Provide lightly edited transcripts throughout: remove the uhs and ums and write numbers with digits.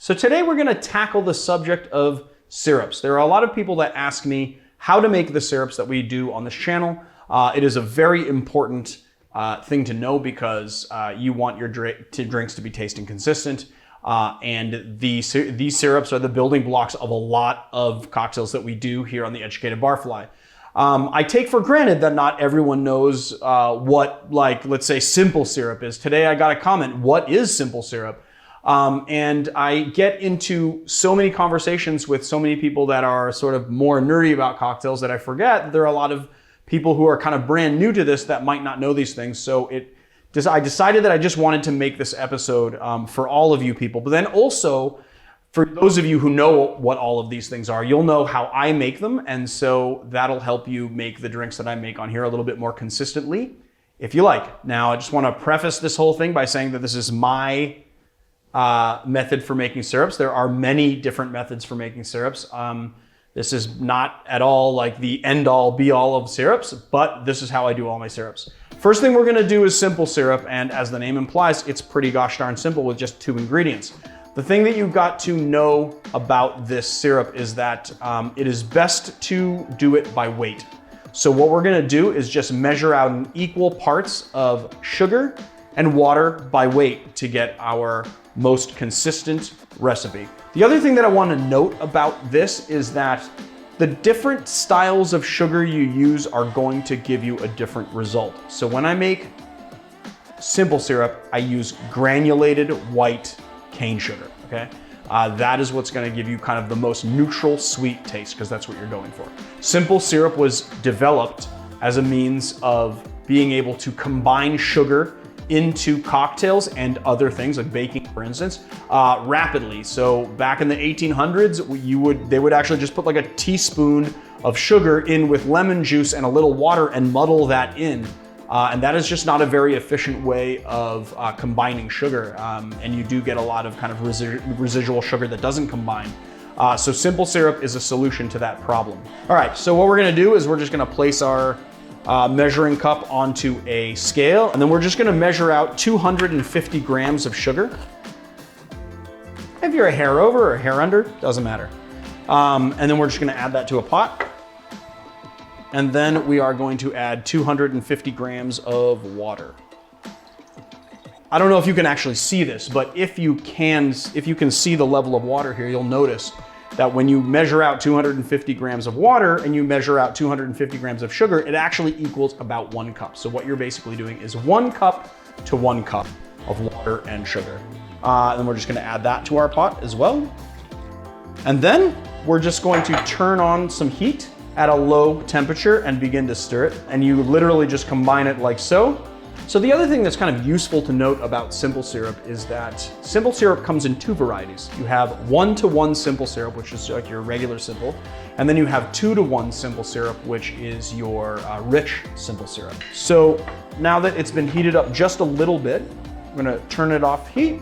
So today we're gonna tackle the subject of syrups. There are a lot of people that ask me how to make the syrups that we do on this channel. It is a very important thing to know because you want your drinks to be tasting consistent. And these syrups are the building blocks of a lot of cocktails that we do here on the Educated Barfly. I take for granted that not everyone knows what, like, let's say simple syrup is. Today I got a comment, what is simple syrup? And I get into so many conversations with so many people that are sort of more nerdy about cocktails that I forget that there are a lot of people who are kind of brand new to this that might not know these things. So I decided that I just wanted to make this episode for all of you people, but then also for those of you who know what all of these things are, you'll know how I make them. And so that'll help you make the drinks that I make on here a little bit more consistently, if you like. Now, I just want to preface this whole thing by saying that this is my method for making syrups. There are many different methods for making syrups. This is not at all like the end all be all of syrups, but this is how I do all my syrups. First thing we're gonna do is simple syrup, and as the name implies, it's pretty gosh darn simple with just 2 ingredients. The thing that you've got to know about this syrup is that it is best to do it by weight. So what we're gonna do is just measure out in equal parts of sugar and water by weight to get our most consistent recipe. The other thing that I want to note about this is that the different styles of sugar you use are going to give you a different result. So when I make simple syrup, I use granulated white cane sugar, okay? That is what's gonna give you kind of the most neutral sweet taste, because that's what you're going for. Simple syrup was developed as a means of being able to combine sugar into cocktails and other things like baking, for instance, rapidly. So back in the 1800s, they would actually just put like a teaspoon of sugar in with lemon juice and a little water and muddle that in. And that is just not a very efficient way of combining sugar. And you do get a lot of kind of residual sugar that doesn't combine. So simple syrup is a solution to that problem. All right, so what we're gonna do is we're just gonna place our measuring cup onto a scale, and then we're just gonna measure out 250 grams of sugar. If you're a hair over or a hair under, doesn't matter. And then we're just gonna add that to a pot. And then we are going to add 250 grams of water. I don't know if you can actually see this, but if you can see the level of water here, you'll notice that when you measure out 250 grams of water and you measure out 250 grams of sugar, it actually equals about 1 cup. So what you're basically doing is 1 cup to 1 cup of water and sugar. And we're just gonna add that to our pot as well. And then we're just going to turn on some heat at a low temperature and begin to stir it. And you literally just combine it like so. So the other thing that's kind of useful to note about simple syrup is that simple syrup comes in 2 varieties. You have 1-to-1 simple syrup, which is like your regular simple, and then you have 2-to-1 simple syrup, which is your rich simple syrup. So now that it's been heated up just a little bit, I'm gonna turn it off heat.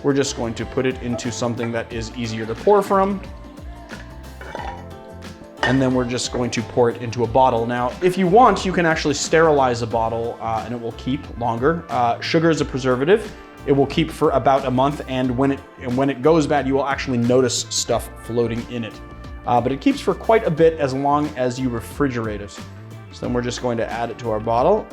We're just going to put it into something that is easier to pour from. And then we're just going to pour it into a bottle. Now, if you want, you can actually sterilize a bottle and it will keep longer. Sugar is a preservative. It will keep for about a month, and when it goes bad, you will actually notice stuff floating in it. But it keeps for quite a bit as long as you refrigerate it. So then we're just going to add it to our bottle.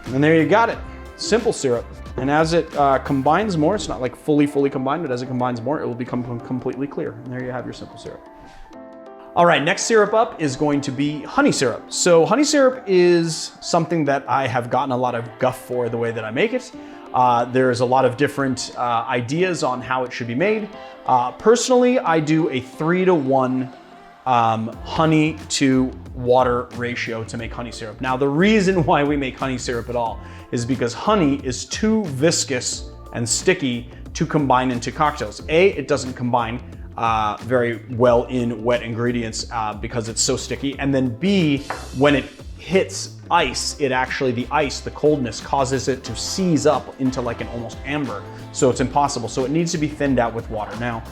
And there you got it, simple syrup. And as it combines more, it's not like fully combined, but as it combines more, it will become completely clear. And there you have your simple syrup. All right, next syrup up is going to be honey syrup. So honey syrup is something that I have gotten a lot of guff for the way that I make it. There's a lot of different ideas on how it should be made. Personally, I do a 3-to-1 honey to water ratio to make honey syrup. Now, the reason why we make honey syrup at all is because honey is too viscous and sticky to combine into cocktails. A, it doesn't combine very well in wet ingredients because it's so sticky. And then B, when it hits ice, the ice, the coldness causes it to seize up into like an almost amber. So it's impossible. So it needs to be thinned out with water. Now,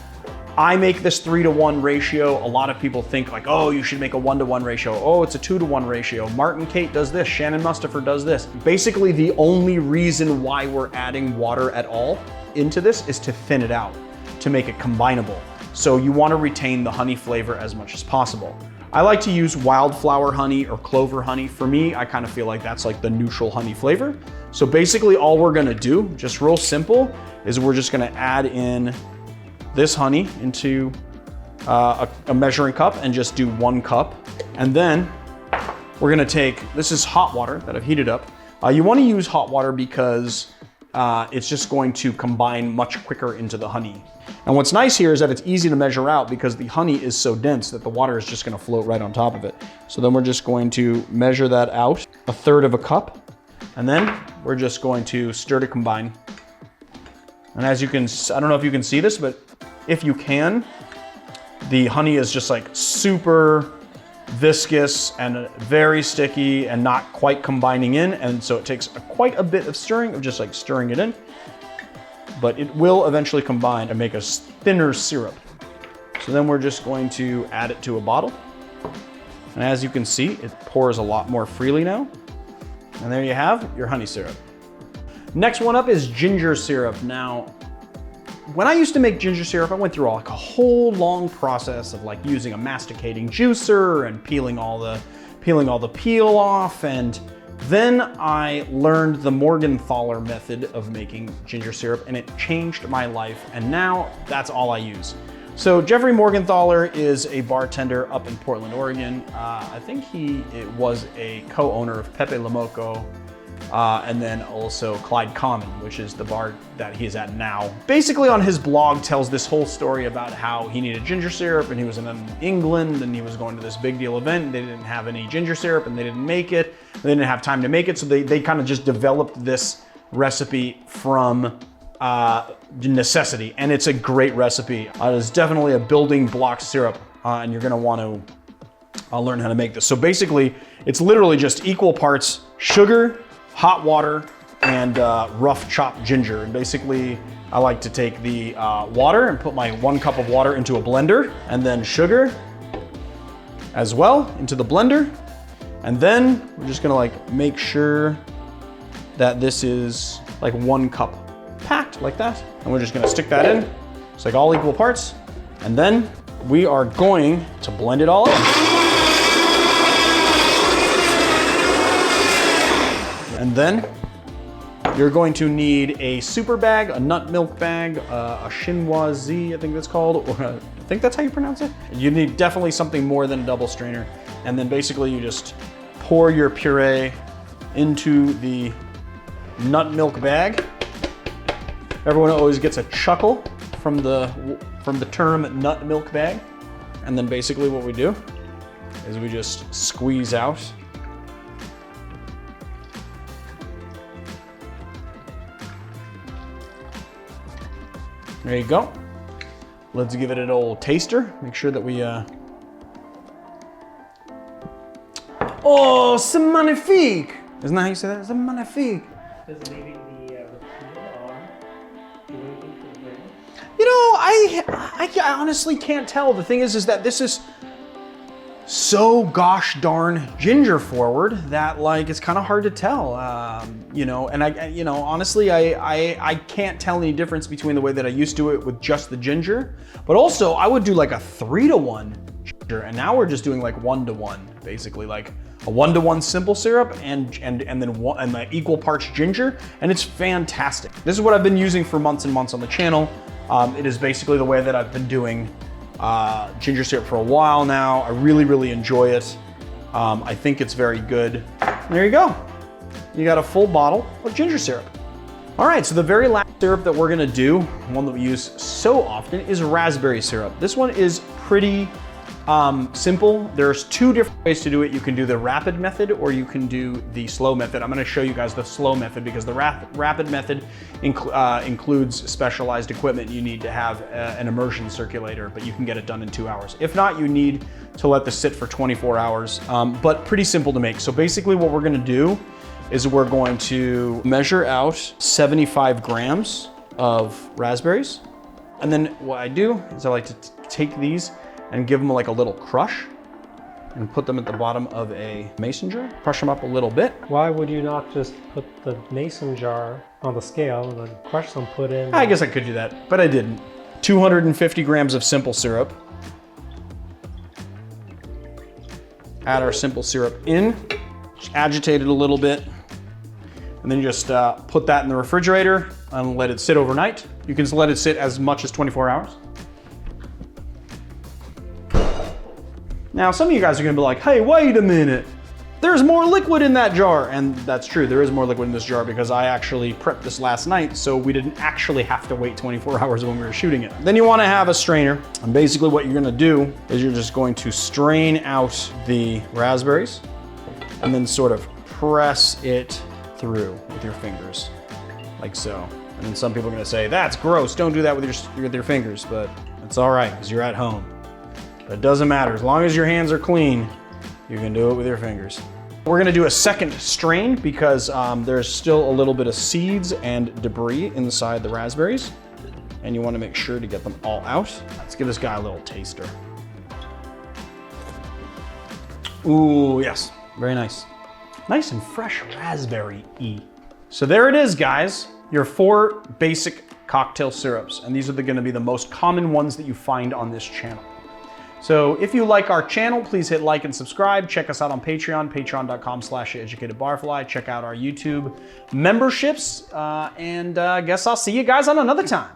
I make this 3-to-1 ratio. A lot of people think like, oh, you should make a 1-to-1 ratio. Oh, it's a 2-to-1 ratio. Martin Kate does this, Shannon Mustipher does this. Basically, the only reason why we're adding water at all into this is to thin it out, to make it combinable. So you want to retain the honey flavor as much as possible. I like to use wildflower honey or clover honey. For me, I kind of feel like that's like the neutral honey flavor. So basically all we're gonna do, just real simple, is we're just gonna add in this honey into a measuring cup and just do 1 cup. And then we're gonna take, this is hot water that I've heated up. You wanna use hot water because it's just going to combine much quicker into the honey. And what's nice here is that it's easy to measure out because the honey is so dense that the water is just gonna float right on top of it. So then we're just going to measure that out, 1/3 of a cup. And then we're just going to stir to combine. And as you can, I don't know if you can see this, but if you can, the honey is just like super viscous and very sticky and not quite combining in. And so it takes quite a bit of stirring, of just like stirring it in, but it will eventually combine and make a thinner syrup. So then we're just going to add it to a bottle. And as you can see, it pours a lot more freely now. And there you have your honey syrup. Next one up is ginger syrup. Now, when I used to make ginger syrup, I went through like a whole long process of like using a masticating juicer and peeling all the peel off. And then I learned the Morgenthaler method of making ginger syrup, and it changed my life. And now that's all I use. So Jeffrey Morgenthaler is a bartender up in Portland, Oregon. I think he was a co-owner of Pepe La Moco, and then also Clyde Common, which is the bar that he is at now. Basically on his blog tells this whole story about how he needed ginger syrup and he was in England and he was going to this big deal event and they didn't have any ginger syrup and they didn't make it. They didn't have time to make it, so they kind of just developed this recipe from necessity, and it's a great recipe. It's definitely a building block syrup, and you're gonna want to learn how to make this. So basically, it's literally just equal parts sugar, hot water, and rough chopped ginger. And basically, I like to take the water and put my 1 cup of water into a blender, and then sugar as well into the blender. And then we're just gonna like make sure that this is like 1 cup packed like that. And we're just gonna stick that in. It's like all equal parts. And then we are going to blend it all in. And then you're going to need a super bag, a nut milk bag, a chinoiserie, I think that's called, or I think that's how you pronounce it. You need definitely something more than a double strainer. And then basically you just pour your puree into the nut milk bag. Everyone always gets a chuckle from the term nut milk bag. And then basically what we do is we just squeeze out there you go. Let's give it an old taster. Make sure that we oh, c'est magnifique! Isn't that how you say that? C'est magnifique. Does leaving the repeal on do anything for the flavor? You know, I honestly can't tell. The thing is that this is so gosh darn ginger forward that like it's kind of hard to tell. You know, and honestly, I can't tell any difference between the way that I used to do it with just the ginger, but also I would do like a 3-to-1 ginger, and now we're just doing like 1-to-1, basically like a 1-to-1 simple syrup and then the equal parts ginger, and it's fantastic. This is what I've been using for months and months on the channel. It is basically the way that I've been doing ginger syrup for a while now. I really enjoy it. I think it's very good. And there you go. You got a full bottle of ginger syrup. All right, so the very last syrup that we're gonna do, one that we use so often, is raspberry syrup. This one is pretty simple. There's 2 different ways to do it. You can do the rapid method or you can do the slow method. I'm gonna show you guys the slow method because the rapid method includes specialized equipment. You need to have an immersion circulator, but you can get it done in 2 hours. If not, you need to let this sit for 24 hours, but pretty simple to make. So basically what we're gonna do is we're going to measure out 75 grams of raspberries. And then what I do is I like to take these and give them like a little crush and put them at the bottom of a mason jar. Crush them up a little bit. Why would you not just put the mason jar on the scale and then crush some, put in. I guess I could do that, but I didn't. 250 grams of simple syrup. Add our simple syrup in, just agitate it a little bit, and then just put that in the refrigerator and let it sit overnight. You can let it sit as much as 24 hours. Now, some of you guys are gonna be like, hey, wait a minute. There's more liquid in that jar. And that's true, there is more liquid in this jar because I actually prepped this last night, so we didn't actually have to wait 24 hours when we were shooting it. Then you wanna have a strainer. And basically what you're gonna do is you're just going to strain out the raspberries and then sort of press it through with your fingers, like so. And then some people are gonna say, that's gross, don't do that with your fingers, but it's all right, because you're at home. But it doesn't matter, as long as your hands are clean, you can do it with your fingers. We're gonna do a second strain because there's still a little bit of seeds and debris inside the raspberries, and you wanna make sure to get them all out. Let's give this guy a little taster. Ooh, yes, very nice. Nice and fresh raspberry-y. So there it is, guys. Your 4 basic cocktail syrups, and these are gonna be the most common ones that you find on this channel. So if you like our channel, please hit like and subscribe. Check us out on Patreon, patreon.com/educatedbarfly. Check out our YouTube memberships, and I guess I'll see you guys on another time.